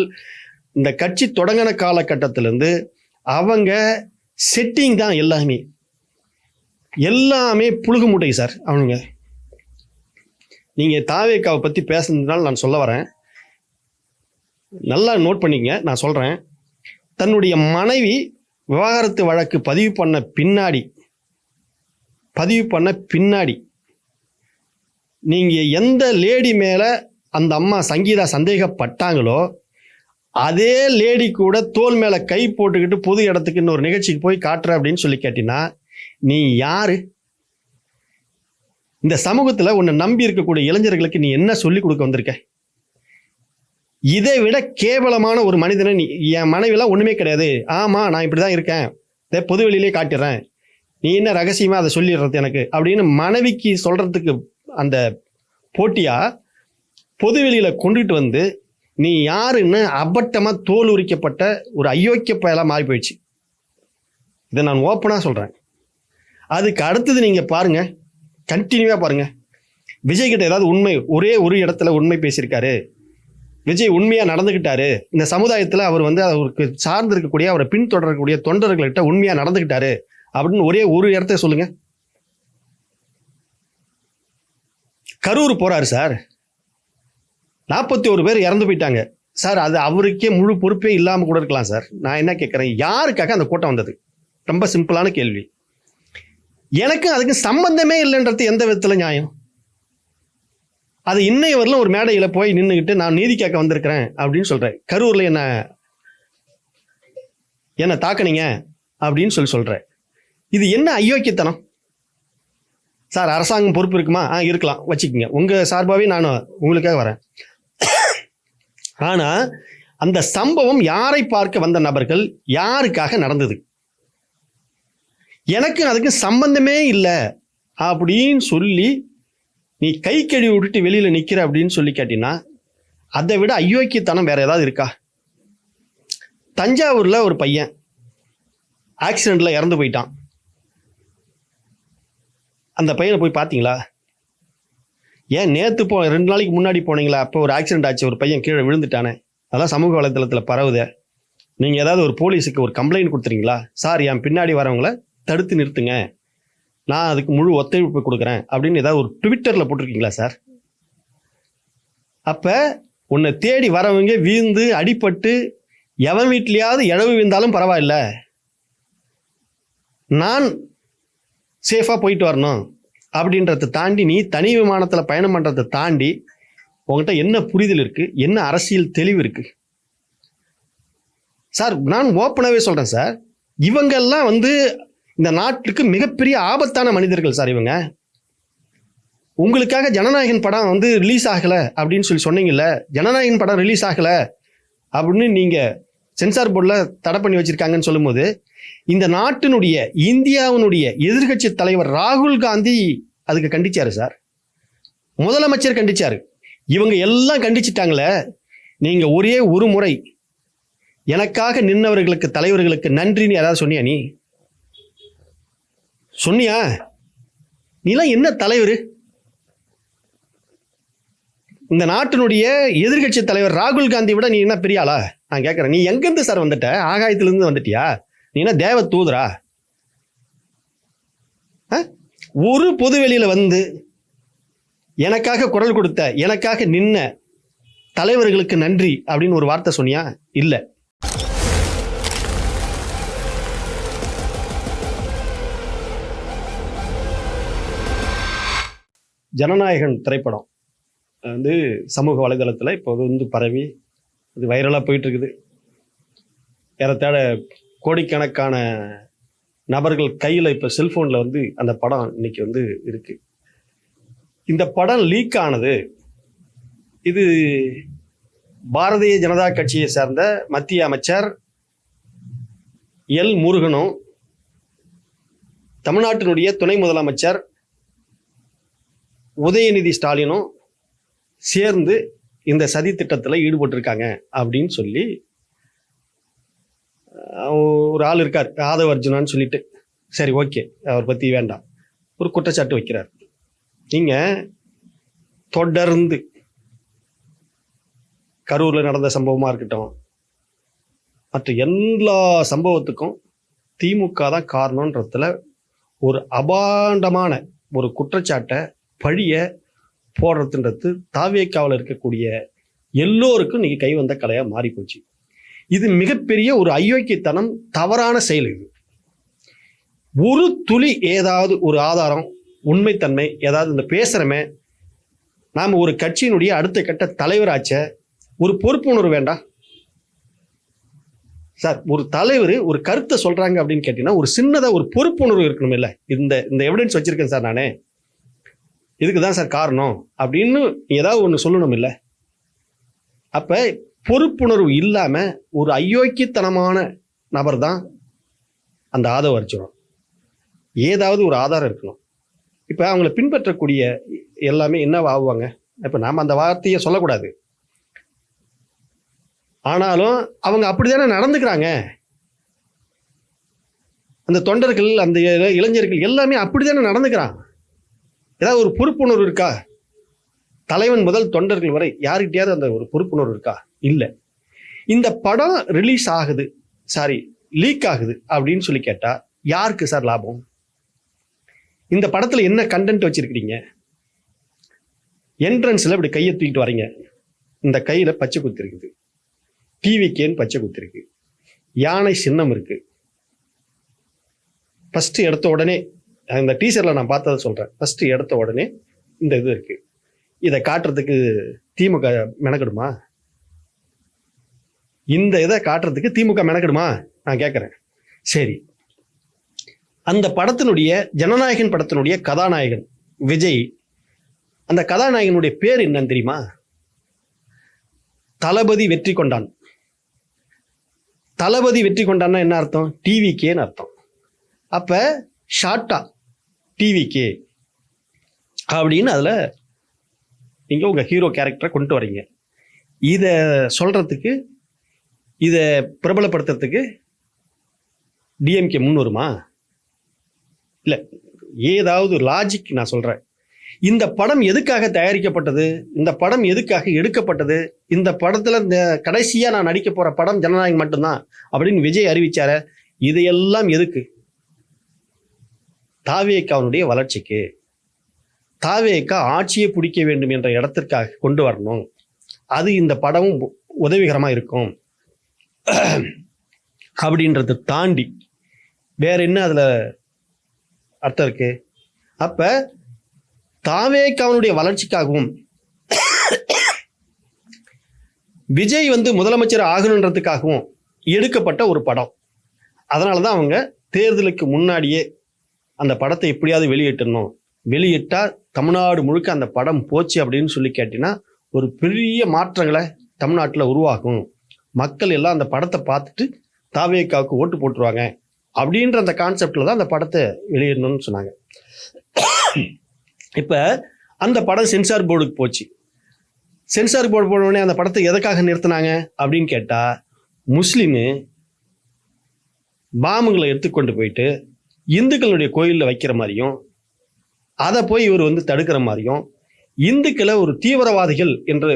இந்த கட்சி தொடங்கின காலகட்டத்திலிருந்து அவங்க செட்டிங் தான் எல்லாமே புழுகு மூட்டை சார். அவனுங்க நீங்க தாவேக்காவை பத்தி பேசுனதுனால நான் சொல்ல வரேன், நல்லா நோட் பண்ணிக்கங்க. நான் சொல்றேன், தன்னுடைய மனைவி விவாகரத்து வழக்கு பதிவு பண்ண பின்னாடி நீங்க எந்த லேடி மேல அந்த அம்மா சங்கீதா சந்தேகப்பட்டாங்களோ அதே லேடி கூட தோல் மேல கை போட்டுக்கிட்டு பொது இடத்துக்கு இன்னொரு நிகழ்ச்சிக்கு போய் காட்டுற அப்படின்னு சொல்லி கேட்டீங்கன்னா நீ யாரு? இந்த சமூகத்துல உன்னை நம்பி இருக்கக்கூடிய இளைஞர்களுக்கு நீ என்ன சொல்லி கொடுக்க வந்திருக்க? இதை விட கேவலமான ஒரு மனிதனை என் மனைவிலாம் ஒன்றுமே கிடையாது, ஆமாம் நான் இப்படி தான் இருக்கேன், பொது வெளியிலே காட்டிடுறேன், நீ என்ன ரகசியமாக அதை சொல்லிடுறது எனக்கு அப்படின்னு மனைவிக்கு சொல்கிறதுக்கு அந்த போட்டியா பொதுவெளியில் கொண்டுட்டு வந்து நீ யாருன்னு அப்பட்டமாக தோல் உரிக்கப்பட்ட ஒரு அயோக்கிய பயலாக மாறி போயிடுச்சு. இதை நான் ஓப்பனாக சொல்கிறேன். அதுக்கு அடுத்தது நீங்கள் பாருங்கள், கண்டினியூவாக பாருங்கள். விஜய் கிட்ட ஏதாவது உண்மை, ஒரே ஒரு இடத்துல உண்மை பேசியிருக்காரு, விஜய் உண்மையாக நடந்துக்கிட்டாரு, இந்த சமுதாயத்தில் அவர் வந்து அவருக்கு சார்ந்து இருக்கக்கூடிய அவரை பின்தொடரக்கூடிய தொண்டர்கள்கிட்ட உண்மையாக நடந்துக்கிட்டாரு அப்படின்னு ஒரே ஒரு இடத்த சொல்லுங்க. கரூர் போறாரு சார், 41 பேர் இறந்து போயிட்டாங்க சார், அது அவருக்கே முழு பொறுப்பே இல்லாமல் கூட இருக்கலாம் சார். நான் என்ன கேட்குறேன், யாருக்காக அந்த கூட்டம் வந்தது? ரொம்ப சிம்பிளான கேள்வி. எனக்கு அதுக்கு சம்பந்தமே இல்லைன்றது எந்த விதத்தில் நியாயம்? அது இன்னைய வரலும் ஒரு மேடையில் போய் நின்றுக்கிட்டு நான் நீதி கேட்க வந்திருக்கிறேன் அப்படின்னு சொல்கிறேன். கரூரில் என்ன தாக்குனீங்க அப்படின்னு சொல்கிறேன். இது என்ன அயோக்கியத்தனம் சார்? அரசாங்கம் பொறுப்பு இருக்குமா? இருக்கலாம், வச்சுக்கோங்க, உங்கள் சார்பாகவே நான் உங்களுக்காக வரேன். ஆனால் அந்த சம்பவம் யாரை பார்க்க வந்த நபர்கள், யாருக்காக நடந்தது, எனக்கு அதுக்கு சம்பந்தமே இல்லை அப்படின்னு சொல்லி நீ கை கழுவி விட்டுட்டு வெளியில் நிற்கிற அப்படின்னு சொல்லி கேட்டீங்கன்னா அதை விட அயோக்கியத்தனம் வேற ஏதாவது இருக்கா? தஞ்சாவூரில் ஒரு பையன் ஆக்சிடெண்ட்டில் இறந்து போயிட்டான். அந்த பையனை போய் பார்த்தீங்களா? ஏன் நேற்று 2 நாளைக்கு முன்னாடி போனீங்களா? அப்போ ஒரு ஆக்சிடென்ட் ஆச்சு, ஒரு பையன் கீழே விழுந்துட்டானே, அதெல்லாம் சமூக வலைதளத்தில் பரவுதே. நீங்கள் ஏதாவது ஒரு போலீஸுக்கு ஒரு கம்ப்ளைண்ட் கொடுத்துறீங்களா? சார் என் பின்னாடி வரவங்கள தடுத்து நிறுத்துங்க, நான் அதுக்கு முழு ஒத்துழைப்பு கொடுக்குறேன் அப்படின்னு ஏதாவது ஒரு ட்விட்டரில் போட்டிருக்கீங்களா சார்? அப்போ உன்னை தேடி வரவங்க வீழ்ந்து அடிபட்டு எவன் வீட்லையாவது இழவு வீழ்ந்தாலும் பரவாயில்ல, நான் சேஃபாக போயிட்டு வரணும் அப்படின்றத தாண்டி நீ தனி விமானத்தில் பயணம் பண்ணுறதை தாண்டி உங்கள்கிட்ட என்ன புரிதல் இருக்குது, என்ன அரசியல் தெளிவு இருக்குது சார்? நான் ஓப்பனாகவே சொல்கிறேன் சார், இவங்கெல்லாம் வந்து இந்த நாட்டுக்கு மிகப்பெரிய ஆபத்தான மனிதர்கள் சார். இவங்க உங்களுக்காக ஜனநாயகன் படம் வந்து ரிலீஸ் ஆகலை அப்படின்னு சொன்னீங்கல்ல, ஜனநாயகன் படம் ரிலீஸ் ஆகலை அப்படின்னு நீங்கள் சென்சார் போர்டில் தடை பண்ணி வச்சுருக்காங்கன்னு சொல்லும்போது, இந்த நாட்டினுடைய இந்தியாவினுடைய எதிர்கட்சி தலைவர் ராகுல் காந்தி அதுக்கு கண்டிச்சாரு சார், முதலமைச்சர் கண்டிச்சாரு, இவங்க எல்லாம் கண்டிச்சிட்டாங்களே. நீங்கள் ஒரே ஒரு முறை எனக்காக நின்னவர்களுக்கு தலைவர்களுக்கு நன்றின்னு யாராவது சொன்னியா? நீ சொன்னியா? நீலாம் என்ன தலைவர்? இந்த நாட்டினுடைய எதிர்கட்சி தலைவர் ராகுல் காந்தி விட நீ என்ன பெரிய ஆளா? நான் கேட்குறேன், நீ எங்கேருந்து சார் வந்துட்ட? ஆகாயத்திலிருந்து வந்துட்டியா? நீ என்ன தேவ தூதரா? ஒரு பொது வெளியில் வந்து எனக்காக குரல் கொடுத்த, எனக்காக நின்ன தலைவர்களுக்கு நன்றி அப்படின்னு ஒரு வார்த்தை சொன்னியா? இல்லை. ஜனநாயகன் திரைப்படம் வந்து சமூக வலைதளத்தில் இப்போ வந்து பரவி இது வைரலாக போயிட்டு இருக்குது. ஏறத்தாழ கோடிக்கணக்கான நபர்கள் கையில் இப்போ செல்ஃபோனில் வந்து அந்த படம் இன்னைக்கு வந்து இருக்குது. இந்த படம் லீக் ஆனது இது பாரதிய ஜனதா கட்சியை சேர்ந்த மத்திய அமைச்சர் எல் முருகனும் தமிழ்நாட்டினுடைய துணை முதலமைச்சர் உதயநிதி ஸ்டாலினும் சேர்ந்து இந்த சதி திட்டத்தில் ஈடுபட்டிருக்காங்க அப்படின்னு சொல்லி ஒரு ஆள் இருக்கார், ஆதவ அர்ஜுனான்னு சொல்லிட்டு, சரி ஓகே அவர் பற்றி வேண்டாம், ஒரு குற்றச்சாட்டு வைக்கிறார். நீங்கள் தொடர்ந்து கரூரில் நடந்த சம்பவமாக இருக்கட்டும், மற்ற எல்லா சம்பவத்துக்கும் திமுக தான் காரணன்றதுல ஒரு அபாண்டமான ஒரு குற்றச்சாட்டை பழிய போடுறதுன்றது தாவேக்காவில் இருக்கக்கூடிய எல்லோருக்கும் இன்னைக்கு கை வந்த கலையாக மாறி போச்சு. இது மிகப்பெரிய ஒரு அயோக்கியத்தனம், தவறான செயல். இது ஒரு துளி ஏதாவது ஒரு ஆதாரம், உண்மைத்தன்மை ஏதாவது இந்த பேசுகிறமே, நாம் ஒரு கட்சியினுடைய அடுத்த கட்ட தலைவராச்ச ஒரு பொறுப்புணர்வு வேண்டாம் சார்? ஒரு தலைவர் ஒரு கருத்தை சொல்கிறாங்க அப்படின்னு கேட்டிங்கன்னா ஒரு சின்னதாக ஒரு பொறுப்புணர்வு இருக்கணும் இல்லை? இந்த எவிடன்ஸ் வச்சுருக்கேன் சார், நானே இதுக்கு தான் சார் காரணம் அப்படின்னு ஏதாவது ஒன்று சொல்லணும் இல்லை? அப்போ பொறுப்புணர்வு இல்லாமல் ஒரு அயோக்கியத்தனமான நபர் தான் அந்த ஆதவ அர்ஜுனன். ஏதாவது ஒரு ஆதாரம் இருக்கணும். இப்போ அவங்கள பின்பற்றக்கூடிய எல்லாமே என்னவா ஆகுவாங்க? இப்போ நாம் அந்த வார்த்தையை சொல்லக்கூடாது, ஆனாலும் அவங்க அப்படித்தானே நடந்துக்கிறாங்க. அந்த தொண்டர்கள், அந்த இளைஞர்கள் எல்லாமே அப்படித்தானே நடந்துக்கிறாங்க. ஏதாவது ஒரு பொறுப்புணர்வு இருக்கா? தலைவன் முதல் தொண்டர்கள் வரை யாருக்கிட்டையாவது அந்த ஒரு பொறுப்புணர்வு இருக்கா? இல்லை. இந்த படம் ரிலீஸ் ஆகுது, லீக் ஆகுது அப்படின்னு சொல்லி கேட்டா யாருக்கு சார் லாபம்? இந்த படத்துல என்ன கண்டென்ட் வச்சிருக்கிறீங்க? என்ட்ரன்ஸ்ல இப்படி கையை தூக்கிட்டு வரீங்க, இந்த கையில பச்சை குத்து இருக்குது, டிவிக்கேன்னு பச்சை குத்து இருக்கு, யானை சின்னம் இருக்கு. ஃபர்ஸ்ட் எடுத்த உடனே இந்த டீசர்ல நான் பார்த்ததை சொல்றேன். ஃபர்ஸ்ட் எடுத்த உடனே இந்த இது இருக்கு. இதை காட்டுறதுக்கு திமுக மெனக்கெடுமா? இந்த இதை காட்டுறதுக்கு திமுக மெனக்கெடுமா நான் கேட்கிறேன். சரி, அந்த படத்தினுடைய ஜனநாயகன் படத்தினுடைய கதாநாயகன் விஜய், அந்த கதாநாயகனுடைய பேர் என்னன்னு தெரியுமா? தளபதி வெற்றி கொண்டான். தளபதி வெற்றி கொண்டான்னா என்ன அர்த்தம்? டிவிகேன்னு அர்த்தம். அப்ப ஷார்ட்டா டிவிகே அப்படின்னு அதுல நீங்க உங்க ஹீரோ கேரக்டரை கொண்டு வரீங்க. இதை சொல்றதுக்கு, இதை பிரபலப்படுத்துறதுக்கு டிஎம்கே முன் வருமா? இல்லை. ஏதாவது லாஜிக் நான் சொல்றேன். இந்த படம் எதுக்காக தயாரிக்கப்பட்டது? இந்த படம் எதுக்காக எடுக்கப்பட்டது? இந்த படத்துல இந்த கடைசியா நான் நடிக்க போற படம் ஜனநாயகம் மட்டும்தான் அப்படின்னு விஜய் அறிவிச்சார. இதையெல்லாம் எதுக்கு? தாவேக்காவுடைய வளர்ச்சிக்கு, தாவேக்கா ஆட்சியை பிடிக்க வேண்டும் என்ற இடத்திற்காக கொண்டு வரணும். அது இந்த படமும் உதவிகரமா இருக்கும் அப்படின்றத தாண்டி வேற என்ன அதுல அர்த்தம் இருக்கு? அப்ப தாவேக்காவுடைய வளர்ச்சிக்காகவும் விஜய் முதலமைச்சர் ஆகணுன்றதுக்காகவும் எடுக்கப்பட்ட ஒரு படம். அதனாலதான் அவங்க தேர்தலுக்கு முன்னாடியே அந்த படத்தை எப்படியாவது வெளியிட்டணும், வெளியிட்டா தமிழ்நாடு முழுக்க அந்த படம் போச்சு அப்படின்னு சொல்லி கேட்டீங்கன்னா ஒரு பெரிய மாற்றங்களை தமிழ்நாட்டில் உருவாகும். மக்கள் எல்லாம் அந்த படத்தை பார்த்துட்டு தாவேக்காவுக்கு ஓட்டு போட்டுருவாங்க அப்படின்ற அந்த கான்செப்ட்ல தான் அந்த படத்தை வெளியிடணும்னு சொன்னாங்க. இப்ப அந்த படம் சென்சார் போர்டுக்கு போச்சு. சென்சார் போர்டு போன உடனே அந்த படத்தை எதுக்காக நிறுத்தினாங்க அப்படின்னு கேட்டா, முஸ்லிமு பாம்புகளை எடுத்துக்கொண்டு போயிட்டு இந்துக்களுடைய கோயிலில் வைக்கிற மாதிரியும், அதை போய் இவர் தடுக்கிற மாதிரியும், இந்துக்களை ஒரு தீவிரவாதிகள் என்று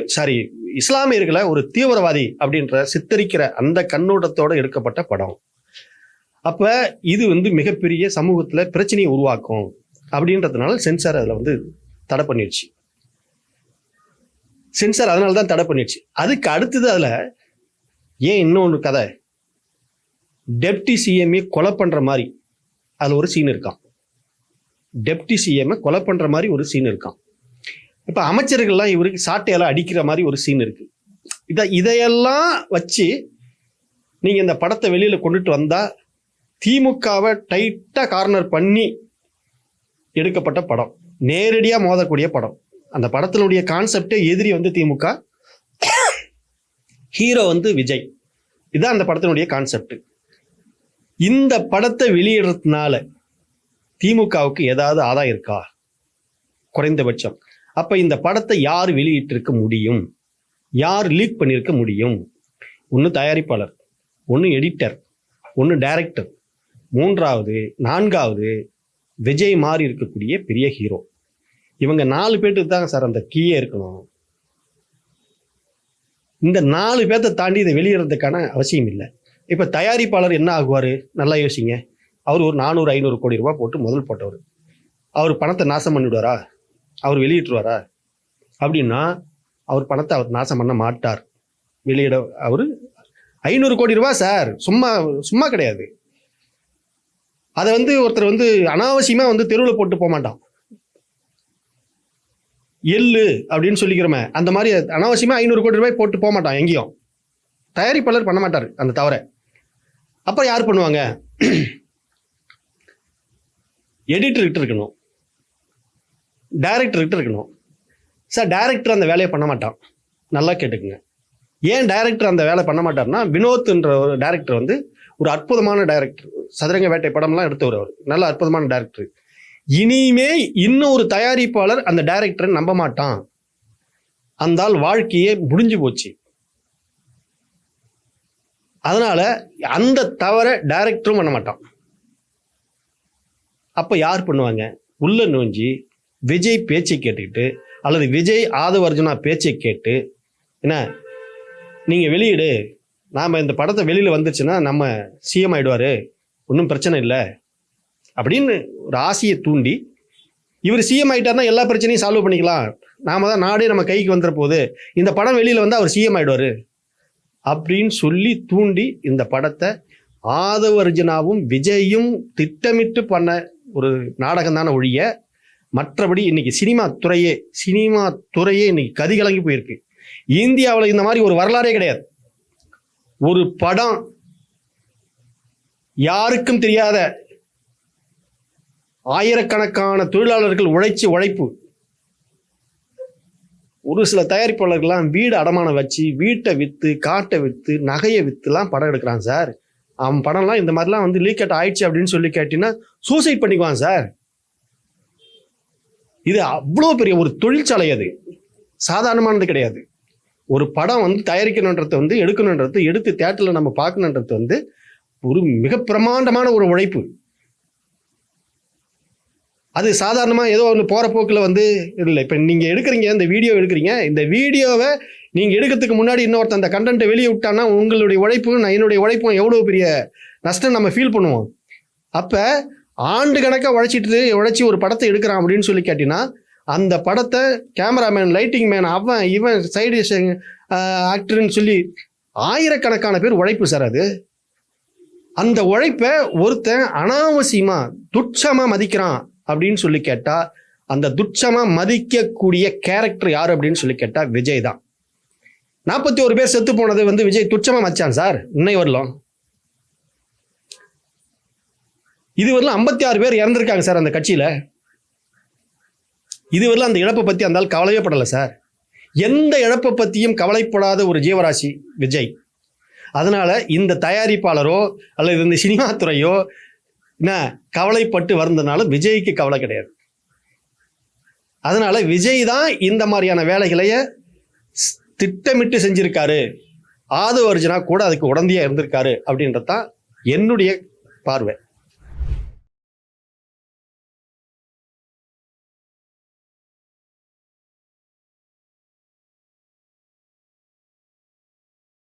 இஸ்லாமியர்களை ஒரு தீவிரவாதி அப்படின்ற சித்தரிக்கிற அந்த கண்ணோட்டத்தோட எடுக்கப்பட்ட படம். அப்ப இது மிகப்பெரிய சமூகத்துல பிரச்சனையை உருவாக்கும் அப்படின்றதுனால சென்சார் அதுல தடை பண்ணிடுச்சு. சென்சார் அதனால தான் தடை பண்ணிடுச்சு. அதுக்கு அடுத்தது அதுல ஏன் இன்னொன்று கதை, டெப்டி சிஎம்ஏ கொலை பண்ற மாதிரி அதுல ஒரு சீன் இருக்கான். டெப்டி சிஎம் கொலை பண்ற மாதிரி ஒரு சீன் இருக்கான். இப்ப அமைச்சர்கள்லாம் இவருக்கு சாட்டையெல்லாம் அடிக்கிற மாதிரி ஒரு சீன் இருக்கு. இதையெல்லாம் வச்சு நீங்க இந்த படத்தை வெளியில கொண்டுட்டு வந்தா திமுகவை டைட்டா கார்னர் பண்ணி எடுக்கப்பட்ட படம், நேரடியா மோதக்கூடிய படம். அந்த படத்தினுடைய கான்செப்டே எதிரி திமுக, ஹீரோ விஜய். இதுதான் அந்த படத்தினுடைய கான்செப்ட். இந்த படத்தை வெளியிடுறதுனால திமுகவுக்கு ஏதாவது ஆதாயம் இருக்கா? குறைந்தபட்சம். அப்ப இந்த படத்தை யார் வெளியிட்டிருக்க முடியும்? யார் லீக் பண்ணியிருக்க முடியும்? ஒன்று தயாரிப்பாளர், ஒன்று எடிட்டர், ஒன்று டைரக்டர், மூன்றாவது நான்காவது விஜய் மாதிரி இருக்கக்கூடிய பெரிய ஹீரோ. இவங்க 4 பேருக்கு தாங்க சார் அந்த கீயே இருக்கணும். இந்த 4 பேர்த்த தாண்டி இதை வெளியிடுறதுக்கான அவசியம் இல்லை. இப்ப தயாரிப்பாளர் என்ன ஆகுவாரு? நல்லா யோசிங்க. அவர் ஒரு 400-500 கோடி ரூபாய் போட்டு முதல் போட்டவர். அவர் பணத்தை நாசம் பண்ணிவிடுவாரா? அவர் வெளியிட்டுருவாரா? அப்படின்னா அவர் பணத்தை அவர் நாசம் பண்ண மாட்டார். வெளியிட அவரு 500 கோடி ரூபாய் சார், சும்மா சும்மா கிடையாது. அதை ஒருத்தர் அனாவசியமா தெருவில் போட்டு போக மாட்டான். எள்ளு அப்படின்னு சொல்லிக்கிறோமே, அந்த மாதிரி அனாவசியமா 500 கோடி ரூபாய் போட்டு போக மாட்டான் எங்கேயும். தயாரிப்பாளர் பண்ண மாட்டார் அந்த தவிர. அப்ப யார் பண்ணுவாங்க? எடிட்டர்கிட்ட இருக்கணும், டைரக்டர்கிட்ட இருக்கணும். சார் டைரக்டர் அந்த வேலையை பண்ண மாட்டான். நல்லா கேட்டுக்குங்க. ஏன் டைரக்டர் அந்த வேலை பண்ண மாட்டார்னா, வினோத்ன்ற ஒரு டைரக்டர் வந்து ஒரு அற்புதமான டைரக்டர். சதுரங்க வேட்டை படம்லாம் எடுத்தவர் அவர். நல்ல அற்புதமான டைரக்டர். இனிமே இன்னொரு தயாரிப்பாளர் அந்த டைரக்டரை நம்ப மாட்டான். அந்த ஆள் வாழ்க்கையே முடிஞ்சு போச்சு. அதனால அந்த தவற டைரக்டரும் பண்ண மாட்டான். அப்ப யார் பண்ணுவாங்க? உள்ள நோஞ்சி விஜய் பேச்சை கேட்டுக்கிட்டு அல்லது விஜய் ஆதவ அர்ஜுனா பேச்சை கேட்டு, என்ன நீங்க வெளியிடு, நாம இந்த படத்தை வெளியில வந்துச்சுன்னா நம்ம சிஎம் ஆயிடுவாரு, ஒன்றும் பிரச்சனை இல்லை அப்படின்னு ஒரு ஆசையை தூண்டி, இவர் சிஎம் ஆயிட்டாருன்னா எல்லா பிரச்சனையும் சால்வ் பண்ணிக்கலாம், நாம தான் நாடே நம்ம கைக்கு வந்துற போது, இந்த படம் வெளியில வந்து அவர் சிஎம் ஆயிடுவாரு அப்படின்னு சொல்லி தூண்டி இந்த படத்தை ஆதவ அர்ஜுனாவும் விஜயும் திட்டமிட்டு பண்ண ஒரு நாடகம் தானே ஒழிய, மற்றபடி இன்னைக்கு சினிமா துறையே இன்னைக்கு கதிகலங்கி போயிருக்கு. இந்தியாவில் இந்த மாதிரி ஒரு வரலாறே கிடையாது. ஒரு படம் யாருக்கும் தெரியாத ஆயிரக்கணக்கான தொழிலாளர்கள் உழைப்பு, ஒரு சில தயாரிப்பாளர்கள்லாம் வீடு அடமானம் வச்சு வீட்டை விற்று காட்டை விற்று நகையை விற்றுலாம் படம் எடுக்கிறான் சார். அவன் படம்லாம் இந்த மாதிரிலாம் வந்து லீக் அவுட் ஆயிடுச்சு அப்படின்னு சொல்லி கேட்டீங்கன்னா சூசைட் பண்ணிக்குவான் சார். இது அவ்வளோ பெரிய ஒரு தொழிற்சாலை, அது சாதாரணமானது கிடையாது. ஒரு படம் வந்து தயாரிக்கணுன்றது வந்து எடுக்கணுன்றது, எடுத்து தியேட்டரில் நம்ம பார்க்கணுன்றது வந்து ஒரு மிக பிரமாண்டமான ஒரு உழைப்பு. அது சாதாரணமாக ஏதோ ஒன்று போகிற போக்கில் வந்து இல்லை. இப்போ நீங்கள் எடுக்கிறீங்க, இந்த வீடியோ எடுக்கிறீங்க, இந்த வீடியோவை நீங்கள் எடுக்கிறதுக்கு முன்னாடி இன்னொருத்த அந்த கண்டென்ட்டை வெளியே விட்டான்னா உங்களுடைய உழைப்பும் என்னுடைய உழைப்பும் எவ்வளோ பெரிய நஷ்டம் நம்ம ஃபீல் பண்ணுவோம். அப்போ ஆண்டு கணக்காக உழைச்சி ஒரு படத்தை எடுக்கிறான் அப்படின்னு சொல்லி கேட்டிங்கன்னா, அந்த படத்தை கேமராமேன், லைட்டிங் மேன், அவன் இவன் சைடு ஆக்டர்னு சொல்லி ஆயிரக்கணக்கான பேர் உழைப்பு சார். அது அந்த உழைப்பை ஒருத்தன் அனாவசியமா துச்சமா மதிக்கிறான் அப்படின்னு சொல்லி கேட்டா, அந்த துச்சமா மதிக்கக்கூடிய கேரக்டர் யார் அப்படின்னு சொல்லி கேட்டா விஜய் தான். 41 பேர் செத்து போனது வந்து விஜய் துச்சமா மதிச்சான் சார். இன்னை வரலாம் இதுவரையிலும் 56 பேர் இறந்திருக்காங்க சார் அந்த கட்சியில. இதுவரையிலும் அந்த இழப்பை பத்தி அந்த ஆள் கவலையே படலை சார். எந்த இழப்பை பத்தியும் கவலைப்படாத ஒரு ஜீவராசி விஜய். அதனால இந்த தயாரிப்பாளரோ அல்லது இந்த சினிமா துறையோ என்ன கவலைப்பட்டு வருந்தனால விஜய்க்கு கவலை கிடையாது. அதனால விஜய் தான் இந்த மாதிரியான வேலைகளைய திட்டமிட்டு செஞ்சிருக்காரு. ஆதவ அர்ஜுனா கூட அதுக்கு உடந்தையா இருந்திருக்காரு அப்படின்றதான் என்னுடைய பார்வை.